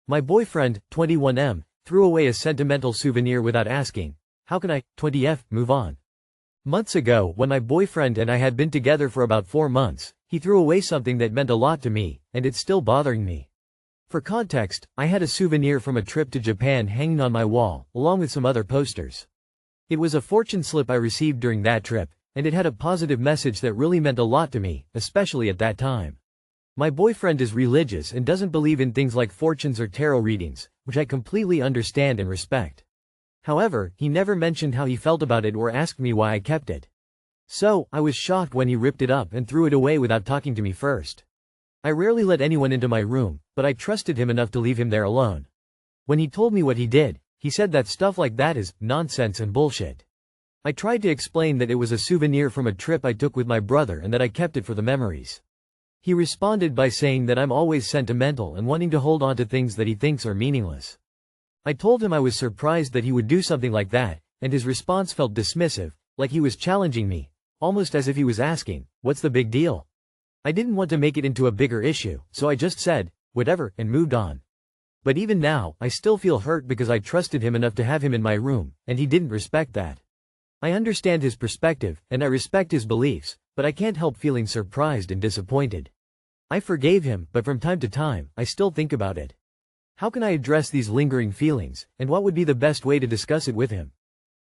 My boyfriend, 21M, threw away a sentimental souvenir without asking, how can I, 20F, move on? Months ago, when my boyfriend and I had been together for about 4 months, he threw away something that meant a lot to me, and it's still bothering me. For context, I had a souvenir from a trip to Japan hanging on my wall, along with some other posters. It was a fortune slip I received during that trip, and it had a positive message that really meant a lot to me, especially at that time. My boyfriend is religious and doesn't believe in things like fortunes or tarot readings, which I completely understand and respect. However, he never mentioned how he felt about it or asked me why I kept it. So, I was shocked when he ripped it up and threw it away without talking to me first. I rarely let anyone into my room, but I trusted him enough to leave him there alone. When he told me what he did, he said that stuff like that is nonsense and bullshit. I tried to explain that it was a souvenir from a trip I took with my brother and that I kept it for the memories. He responded by saying that I'm always sentimental and wanting to hold on to things that he thinks are meaningless. I told him I was surprised that he would do something like that, and his response felt dismissive, like he was challenging me, almost as if he was asking, what's the big deal? I didn't want to make it into a bigger issue, so I just said, whatever, and moved on. But even now, I still feel hurt because I trusted him enough to have him in my room, and he didn't respect that. I understand his perspective, and I respect his beliefs, but I can't help feeling surprised and disappointed. I forgave him, but from time to time, I still think about it. How can I address these lingering feelings, and what would be the best way to discuss it with him?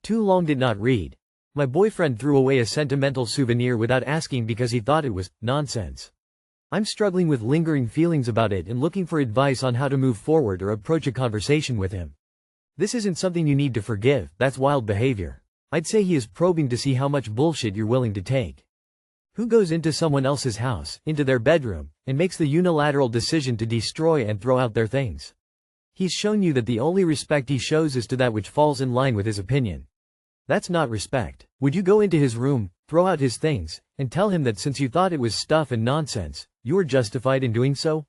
Too long did not read. My boyfriend threw away a sentimental souvenir without asking because he thought it was nonsense. I'm struggling with lingering feelings about it and looking for advice on how to move forward or approach a conversation with him. This isn't something you need to forgive, that's wild behavior. I'd say he is probing to see how much bullshit you're willing to take. Who goes into someone else's house, into their bedroom, and makes the unilateral decision to destroy and throw out their things? He's shown you that the only respect he shows is to that which falls in line with his opinion. That's not respect. Would you go into his room, throw out his things, and tell him that since you thought it was stuff and nonsense, you were justified in doing so?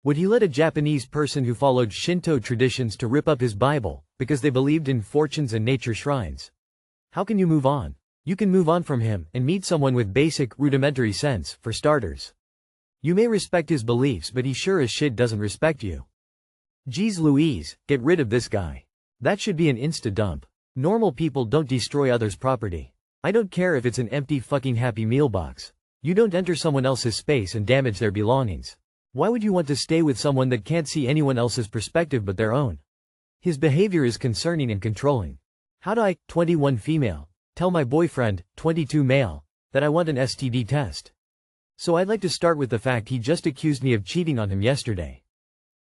Would he let a Japanese person who followed Shinto traditions to rip up his Bible, because they believed in fortunes and nature shrines? How can you move on? You can move on from him and meet someone with basic, rudimentary sense, for starters. You may respect his beliefs, but he sure as shit doesn't respect you. Jeez Louise, get rid of this guy. That should be an insta-dump. Normal people don't destroy others' property. I don't care if it's an empty fucking Happy Meal box. You don't enter someone else's space and damage their belongings. Why would you want to stay with someone that can't see anyone else's perspective but their own? His behavior is concerning and controlling. How do I, 21 female, tell my boyfriend, 22 male, that I want an STD test? So I'd like to start with the fact he just accused me of cheating on him yesterday.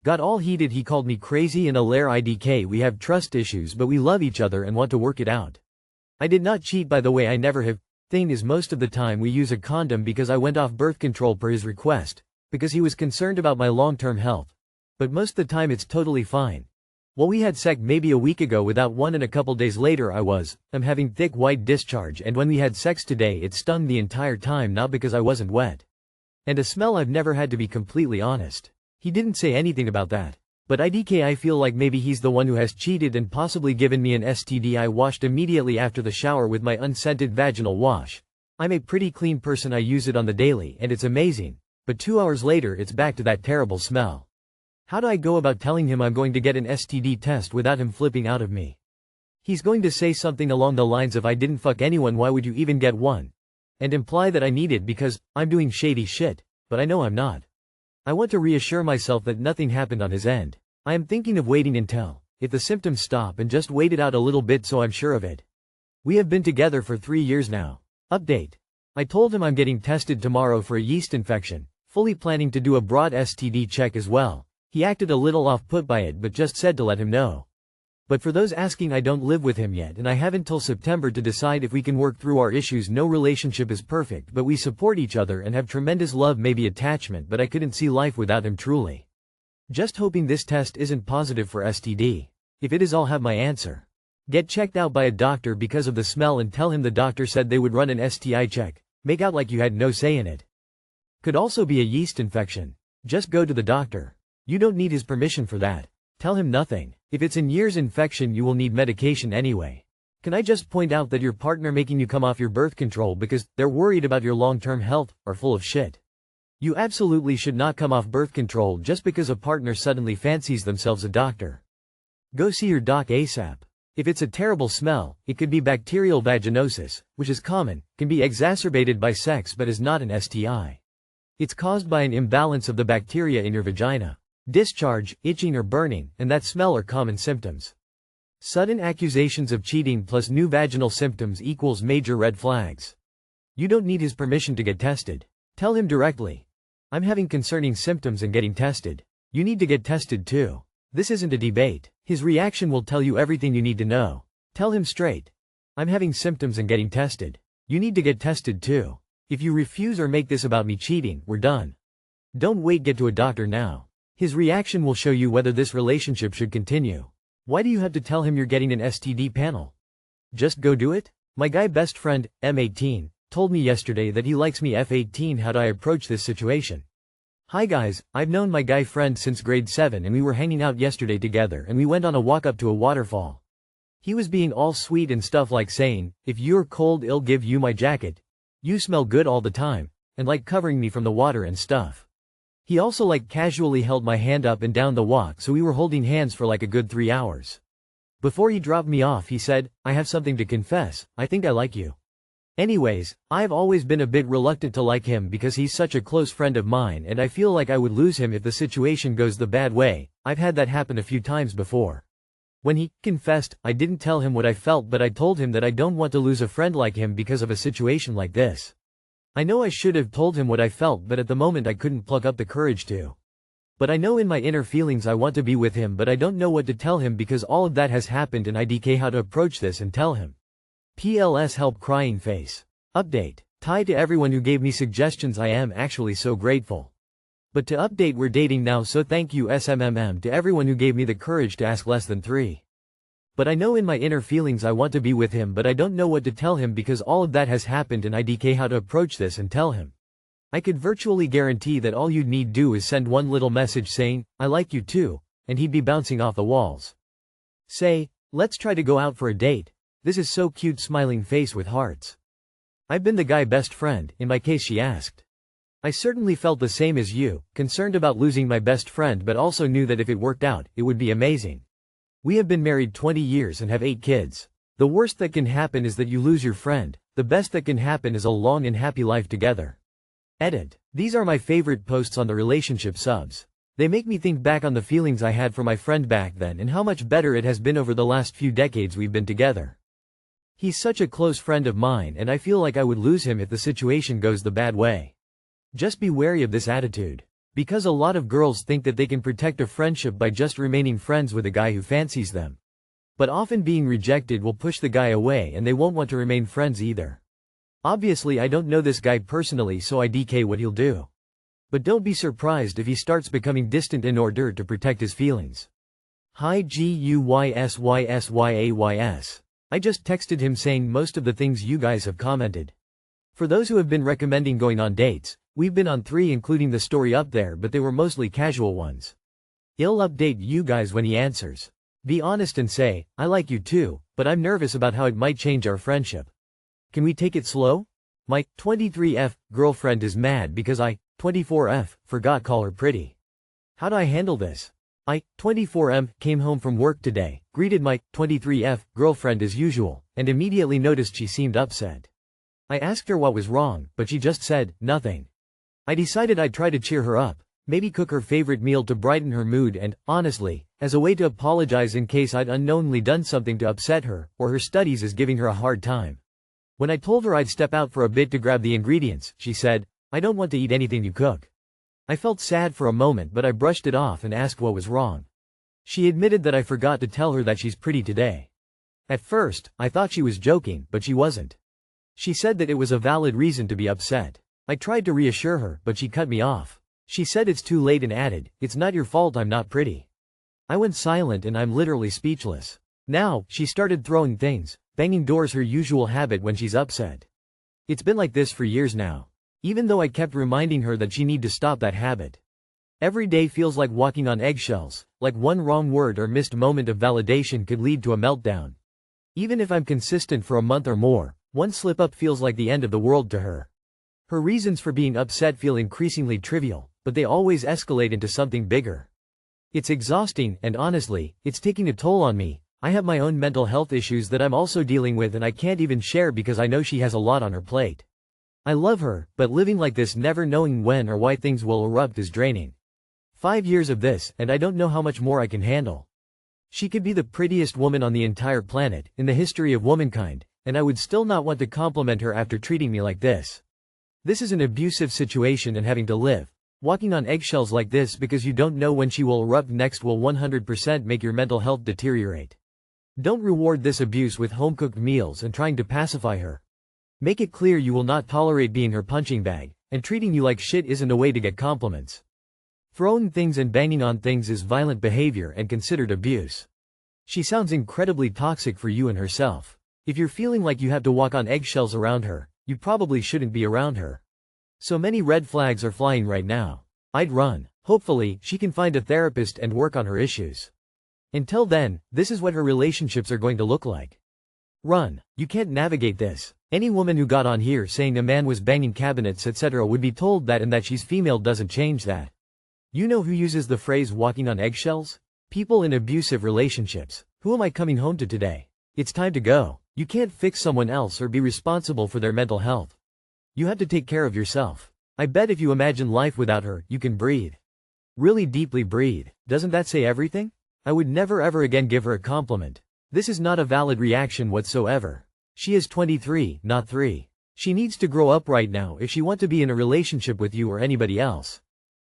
Got all heated, he called me crazy and a liar. IDK, we have trust issues but we love each other and want to work it out. I did not cheat, by the way, I never have. Thing is, most of the time we use a condom because I went off birth control per his request, because he was concerned about my long-term health. But most of the time it's totally fine. Well, we had sex maybe a week ago without one and a couple days later I'm having thick white discharge, and when we had sex today it stung the entire time, not because I wasn't wet. And a smell I've never had, to be completely honest. He didn't say anything about that. But IDK, I feel like maybe he's the one who has cheated and possibly given me an STD. I washed immediately after the shower with my unscented vaginal wash. I'm a pretty clean person, I use it on the daily and it's amazing. But 2 hours later it's back to that terrible smell. How do I go about telling him I'm going to get an STD test without him flipping out of me? He's going to say something along the lines of, I didn't fuck anyone, why would you even get one? And imply that I need it because I'm doing shady shit, but I know I'm not. I want to reassure myself that nothing happened on his end. I am thinking of waiting until, if the symptoms stop, and just wait it out a little bit so I'm sure of it. We have been together for 3 years now. Update. I told him I'm getting tested tomorrow for a yeast infection, fully planning to do a broad STD check as well. He acted a little off-put by it but just said to let him know. But for those asking, I don't live with him yet and I have until September to decide if we can work through our issues. No relationship is perfect, but we support each other and have tremendous love, maybe attachment, but I couldn't see life without him truly. Just hoping this test isn't positive for STD. If it is, I'll have my answer. Get checked out by a doctor because of the smell and tell him the doctor said they would run an STI check. Make out like you had no say in it. Could also be a yeast infection. Just go to the doctor. You don't need his permission for that. Tell him nothing. If it's an years infection, you will need medication anyway. Can I just point out that your partner making you come off your birth control because they're worried about your long-term health are full of shit. You absolutely should not come off birth control just because a partner suddenly fancies themselves a doctor. Go see your doc ASAP. If it's a terrible smell, it could be bacterial vaginosis, which is common, can be exacerbated by sex but is not an STI. It's caused by an imbalance of the bacteria in your vagina. Discharge, itching or burning, and that smell are common symptoms. Sudden accusations of cheating plus new vaginal symptoms equals major red flags. You don't need his permission to get tested. Tell him directly. I'm having concerning symptoms and getting tested. You need to get tested too. This isn't a debate. His reaction will tell you everything you need to know. Tell him straight. I'm having symptoms and getting tested. You need to get tested too. If you refuse or make this about me cheating, we're done. Don't wait, get to a doctor now. His reaction will show you whether this relationship should continue. Why do you have to tell him you're getting an STD panel? Just go do it? My guy best friend, M18, told me yesterday that he likes me F18. How do I approach this situation? Hi guys, I've known my guy friend since grade 7 and we were hanging out yesterday together and we went on a walk up to a waterfall. He was being all sweet and stuff like saying, if you're cold I'll give you my jacket. You smell good all the time, and like covering me from the water and stuff. He also like casually held my hand up and down the walk, so we were holding hands for like a good 3 hours. Before he dropped me off he said, I have something to confess, I think I like you. Anyways, I've always been a bit reluctant to like him because he's such a close friend of mine and I feel like I would lose him if the situation goes the bad way. I've had that happen a few times before. When he confessed, I didn't tell him what I felt, but I told him that I don't want to lose a friend like him because of a situation like this. I know I should have told him what I felt, but at the moment I couldn't pluck up the courage to. But I know in my inner feelings I want to be with him, but I don't know what to tell him because all of that has happened and IDK how to approach this and tell him. PLS help crying face. Update. Tie to everyone who gave me suggestions, I am actually so grateful. But to update, we're dating now, so thank you SMMM to everyone who gave me the courage to ask less than 3. But I know in my inner feelings I want to be with him, but I don't know what to tell him because all of that has happened and IDK how to approach this and tell him. I could virtually guarantee that all you'd need do is send one little message saying, I like you too, and he'd be bouncing off the walls. Say, let's try to go out for a date. This is so cute, smiling face with hearts. I've been the guy best friend, in my case, she asked. I certainly felt the same as you, concerned about losing my best friend, but also knew that if it worked out, it would be amazing. We have been married 20 years and have 8 kids. The worst that can happen is that you lose your friend. The best that can happen is a long and happy life together. Edit. These are my favorite posts on the relationship subs. They make me think back on the feelings I had for my friend back then and how much better it has been over the last few decades we've been together. He's such a close friend of mine and I feel like I would lose him if the situation goes the bad way. Just be wary of this attitude. Because a lot of girls think that they can protect a friendship by just remaining friends with a guy who fancies them. But often being rejected will push the guy away and they won't want to remain friends either. Obviously I don't know this guy personally, so I DK what he'll do. But don't be surprised if he starts becoming distant in order to protect his feelings. Hi GUYSYSYAYS. I just texted him saying most of the things you guys have commented. For those who have been recommending going on dates, we've been on 3 including the story up there, but they were mostly casual ones. I'll update you guys when he answers. Be honest and say, I like you too, but I'm nervous about how it might change our friendship. Can we take it slow? My 23F girlfriend is mad because I 24F forgot call her pretty. How do I handle this? I 24M came home from work today, greeted my 23F girlfriend as usual, and immediately noticed she seemed upset. I asked her what was wrong, but she just said, nothing. I decided I'd try to cheer her up, maybe cook her favorite meal to brighten her mood and, honestly, as a way to apologize in case I'd unknowingly done something to upset her, or her studies is giving her a hard time. When I told her I'd step out for a bit to grab the ingredients, she said, I don't want to eat anything you cook. I felt sad for a moment, but I brushed it off and asked what was wrong. She admitted that I forgot to tell her that she's pretty today. At first, I thought she was joking, but she wasn't. She said that it was a valid reason to be upset. I tried to reassure her, but she cut me off. She said it's too late and added, it's not your fault I'm not pretty. I went silent and I'm literally speechless. Now, she started throwing things, banging doors, her usual habit when she's upset. It's been like this for years now. Even though I kept reminding her that she need to stop that habit. Every day feels like walking on eggshells, like one wrong word or missed moment of validation could lead to a meltdown. Even if I'm consistent for a month or more, one slip up feels like the end of the world to her. Her reasons for being upset feel increasingly trivial, but they always escalate into something bigger. It's exhausting, and honestly, it's taking a toll on me. I have my own mental health issues that I'm also dealing with and I can't even share because I know she has a lot on her plate. I love her, but living like this never knowing when or why things will erupt is draining. 5 years of this, and I don't know how much more I can handle. She could be the prettiest woman on the entire planet, in the history of womankind, and I would still not want to compliment her after treating me like this. This is an abusive situation, and having to live walking on eggshells like this because you don't know when she will erupt next will 100% make your mental health deteriorate. Don't reward this abuse with home-cooked meals and trying to pacify her. Make it clear you will not tolerate being her punching bag, and treating you like shit isn't a way to get compliments. Throwing things and banging on things is violent behavior and considered abuse. She sounds incredibly toxic for you and herself. If you're feeling like you have to walk on eggshells around her, you probably shouldn't be around her. So many red flags are flying right now. I'd run. Hopefully, she can find a therapist and work on her issues. Until then, this is what her relationships are going to look like. Run. You can't navigate this. Any woman who got on here saying a man was banging cabinets etc. would be told that, and that she's female doesn't change that. You know who uses the phrase walking on eggshells? People in abusive relationships. Who am I coming home to today? It's time to go. You can't fix someone else or be responsible for their mental health. You have to take care of yourself. I bet if you imagine life without her, you can breathe. Really deeply breathe. Doesn't that say everything? I would never ever again give her a compliment. This is not a valid reaction whatsoever. She is 23, not 3. She needs to grow up right now if she wants to be in a relationship with you or anybody else.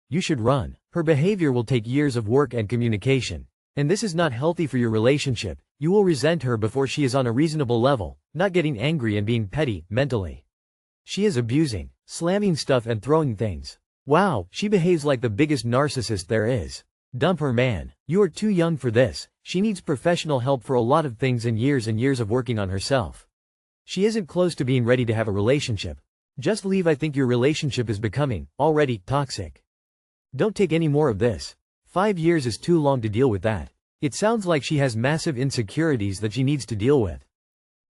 You should run. Her behavior will take years of work and communication. And this is not healthy for your relationship. You will resent her before she is on a reasonable level, not getting angry and being petty, mentally. She is abusing, slamming stuff and throwing things. Wow, she behaves like the biggest narcissist there is. Dump her, man. You are too young for this. She needs professional help for a lot of things and years of working on herself. She isn't close to being ready to have a relationship. Just leave. I think your relationship is becoming, already, toxic. Don't take any more of this. 5 years is too long to deal with that. It sounds like she has massive insecurities that she needs to deal with.